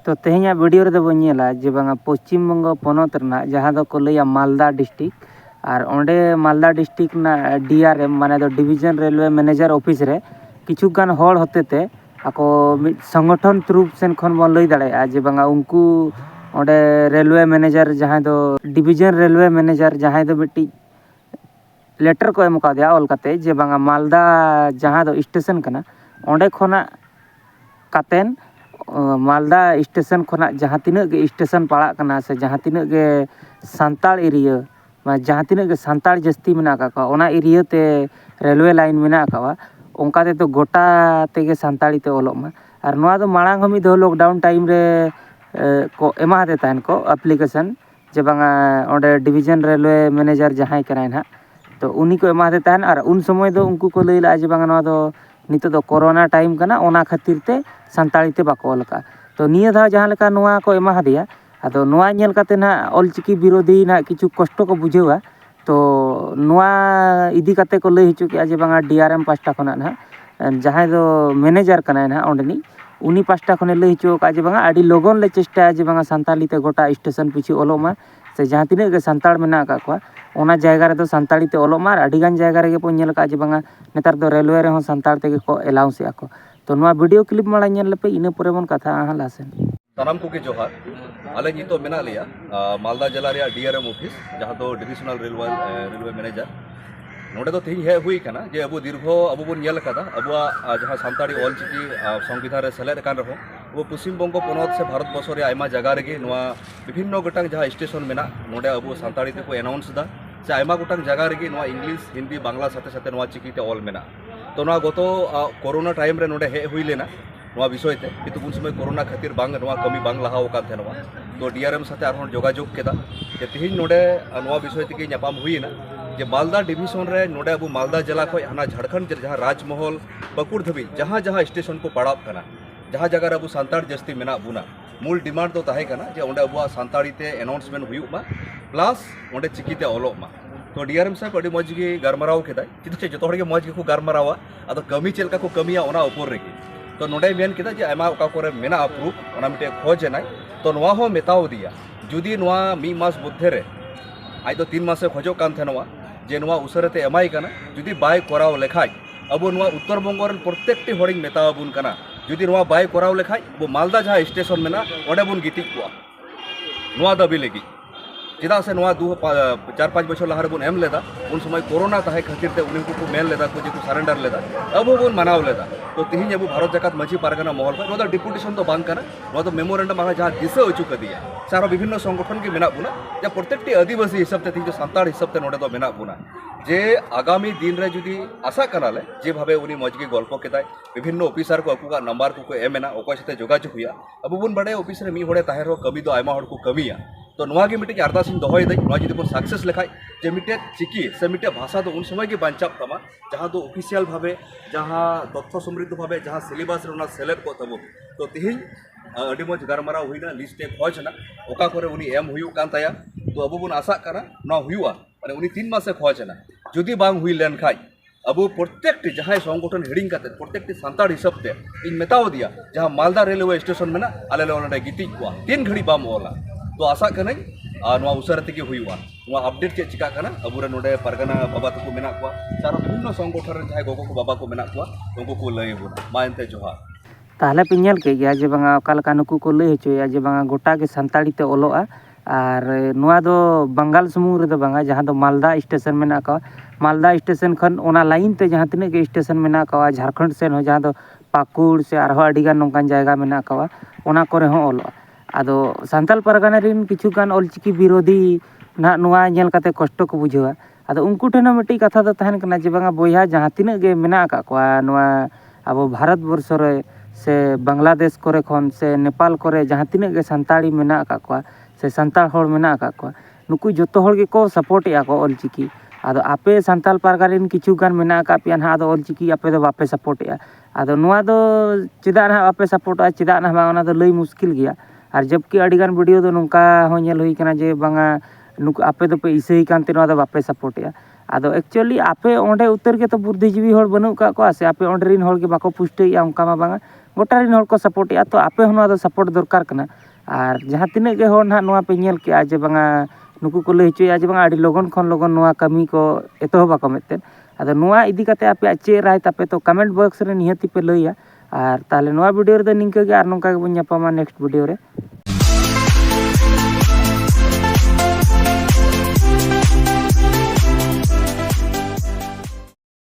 तो तेहें वीडियो रे बन नेला जे बांगा पश्चिम बंग पनत रना जहाँ दो को लैया मालदा डिस्ट्रिक्ट और ओंडे मालदा डिस्ट्रिक्ट ना डीआरएम माने दो डिवीजन रेलवे मैनेजर ऑफिस रे किछुगान हॉल होतेते आको संगठन थ्रू सेन खन बन लई दाड़े जे बांगा उनको ओंडे रेलवे मैनेजर जहाँ दो डिवीजन रेलवे मैनेजर जहाँ दो मिट्टी लेटर को एम का दिया ऑल काते जे बांगा मालदा जहाँ दो स्टेशन कना ओंडे खोना कातेन मालदा स्टेशन खोना जहाँ तीनक गे स्टेशन पड़ा कना से जहाँ तीनक गे सांताल एरिया जहाँ तीनक गे सांताल जस्ती मेना का ओना एरिया ते रेलवे लाइन मेना का ओंका ते तो गोटा तेगे सांताली ते ओलोग मा और नोआ दो मांग हम दो लॉकडाउन टाइम रे को एमा दे ताहन को एप्लीकेशन जे बांगा ओंडे डिवीजन रेलवे मैनेजर जहाँ कनाय ना तो उन्हीं को एमा दे ताहन और उन समय दो उनको को लई ला जे बांगा नोआ दो नितो दो कोरोना टाइम कना ओना खातिर ते सांताली ते बाको ओलका तो निया धा जहाँ लेका नोआ को एमा दिया आदो नोआ नेल काते ना ऑलचिकी विरोधी ना किछु कष्ट को बुझेवा तो नोआ इदी काते को लई हिचु के जे बांगा डीआरएम पास्टा खना ना जहाँ दो मैनेजर कनाय ना ओंडनी उनी पास्टा खने लई हिचु का जे बांगा आडी लोगन ले चेष्टा जे बांगा सांताली ते गोटा स्टेशन पिछु ओलोमा से जहाँ तीनक गे सांताल मेना का को ओना जायगा रे दो सांताली ते ओलोमा आडीगान जायगा रे पो नेल का जे बांगा नेतार दो रेलवे रे हो सांताल तेगे को एलाउंस को तो नोआ वीडियो क्लिप माला नेल लेपे इना परे बन कथा आहा लासेन सानाम को जोहार आले नितो मेना लिया मालदा जिला रे डीआरएम ऑफिस जहाँ दो डिविजनल रेलवे मैनेजर नोडे दो तेही हे हुई कना जे अबो दीर्घो अबो बन नेल कदा अबुआ जहाँ सानताड़ी ऑलचिकी संविधान रे सेलेद कान रहो वो पश्चिम बंग पनत से भारत बर्ष रे आयमा जगह रे नोआ विभिन्न गोटांग जहाँ स्टेशन मेना नोडे अबो सानताड़ी ते को अनाउंस दा से आयमा गोटांग जगह रे नोआ इंग्लिश हिंदी बांग्ला साथे साथे नोआ चिकी ते ऑल मेना तो नोआ गतो कोरोना टाइम रे नोडे हे हुई लेना नोआ विषय ते कितु उन समय कोरोना खातिर बांग नोआ कमी बांग लाहाव कान थे नोआ तो डीआरएम साथे आरहन जोगाजोग केदा जे तेही नोडे नोआ विषय ते के न्यापाम हुईना जे मालदा डिविजन रे नोडे अबो मालदा जिला खो हाना झारखंड जहाँ राजमहल बकुड़ धबी जहाँ जहाँ स्टेशन को पड़ाव कना जहाँ जगह रे अबो सांताड़ जस्ती मेना बुना मूल डिमांड तो ताहे कना जे ओंडे अबो सांताड़ी ते अनाउंसमेंट हुई मा प्लस ओंडे चिकी ते ओलोग मा तो डीआरएम साहब अड़ी मज गे गारमाराव केदा चित जतो हड़ गे मज गे को गारमारावा आदो कमी चेलका को कमिया ओना ऊपर रे तो नोडे मेन केदा जे आमा ओका कोरे मेना अप्रूव ओना मिटे खोज नाय तो नोआ हो मेताव दिया जुदी नोआ मी मास मध्य रे आज तो 3 मासे खोजो कान थे नोआ जे नोआ उसरते एमाई कना जुदी बाय कोराव लेखाय अब नोआ उत्तर बंग रन प्रत्येकटी हड़िंग मेताव बुन कना जुदी नोआ बाय कोराव लेखाय वो मालदा जहाँ स्टेशन मेना ओंडे बुन गिति को नोआ दाबी लेगी चेदा से नोआ 4-5 बछर लहारे बुन एम लेदा उन समय कोरोना ताहे खातिर ते उनको को मेन लेदा को जे को सरेंडर लेदा अब बुन मनाव लेदा तो तिहिं अब भारत जाकात माझी पारगाना महल पर नोदा डिपुटेशन तो बांग कना नोदा मेमोरेंडम आहा जहाँ दिशा अचू कदिया सारो विभिन्न संगठन के मेना बुना जे प्रत्येकटी आदिवासी हिसाब ते तिहिं जो सांताड़ हिसाब ते नोडे दो मेना बुना जे आगामी दिन रे जुदी आशा कनाले जे भावे उनी मजगे गल्प केदाय विभिन्न ऑफिसर को अकुगा नंबर को एमेना ओको साथे जोगाजोग हुया अब बुन बड़े ऑफिस रे मी होड़े ताहे रो कमी दो आयमा हड़ को कमिया तो नोआ गे मिटे अरदासिन दोहय दई नोआ जुदी बन सक्सेस लेखाय जे मिटे चिकी से मिटे भाषा दो उन समय के बांचाब तमा जहाँ दो ऑफिशियल भावे जहाँ तथ्य समृद्ध भावे जहाँ सिलेबस रे सेलेक्ट को तबो तो तिहिं अड़ी मज गारमारा हुईना लिस्ट ए खोज ना ओका करे उनी एम हुयु कान ताया तो अब बुन आशा करा ना हुआ माने उनी 3 मास से खोज ना जुदी बांग हुई लेन खाय अब प्रत्येकटी जहाँ संगठन हेडिंग काते प्रत्येकटी सांताड़ हिसाब ते इन मेताव दिया जहाँ मालदा रेलवे स्टेशन में ना आले ले गिति को 3 घड़ी बाम ओला तो आशा कने नोआ उसरते के हुआ नोआ अपडेट चे चिका कना अबुरे नोडे परगना बाबा तको मेना को सारा विभिन्न संगठन जहाँ गोगो को बाबा को मेना को उनको को लई बुना मा एनते जोहार ताहले पे नेल के गया जे बांगा ओका लका नुकु को लई हचोया जे बांगा गोटा के सांताड़ी ते ओलोआ और नोआ दो बंगाल समूह रे दो बांगा जहाँ दो मालदा स्टेशन मेना का मालदा स्टेशन खन ओना लाइन ते जहाँ तिने के स्टेशन मेना का झारखंड सेन हो जहाँ दो पाकुड़ से आरो अडिगान नोंकान जायगा मेना का ओना कोरे हो ओलोआ आदो सांताल परगना रिन किछुगान ऑलचिकी विरोधी ना नोआ नेल काते कष्ट को बुझेवा आदो उनको ठेन मिट्टी कथा दो तहन कना जे बांगा बोया जहाँ तिने के मेना का कोआ नोआ अब भारत वर्ष रे से बांग्लादेश करे खन से नेपाल करे जहाँ तिने के सांताड़ी मेना का कोआ से सांताल हड़ मेना का कोआ नुकु जोतो हड़ के को सपोर्ट या को ऑलचिकी आदो आपे सांताल पारगारिन किछुगान मेना का पिया ना आदो ऑलचिकी आपे दो बापे सपोर्ट या आदो नोआ दो चिदा ना आपे सपोर्ट आ चिदा ना बा ओना दो लई मुश्किल गया और जबकि अडिगान वीडियो दो नोंका हो नेल हुई कना जे बांगा नुक आपे दो पे इसे कांते नोआ दो बापे सपोर्ट या आदो एक्चुअली आपे ओंडे उतर के तो बुद्धिजीवी हड़ बनु का को से आपे ओंडे रिन हड़ के बाको पुष्टई या उनका मा बांगा गोटा रिन हर को सपोर्टेगा तो आपे होना दो सपोर्ट दरकार कना और जहाँ तीन के हर ना नोआ पे नेल के जे बांगा नुकु को लई हचोया जे बांगा आडी लगन खन लगन नोआ कमी को एतोहबा को मेते आदो नोआ इदी कते आपे चे राय तापे तो कमेंट बॉक्स रे निहति पे लइया और ताले नोआ वीडियो रे निंका गे आर नोंका गे बन नेक्स्ट वीडियो रे।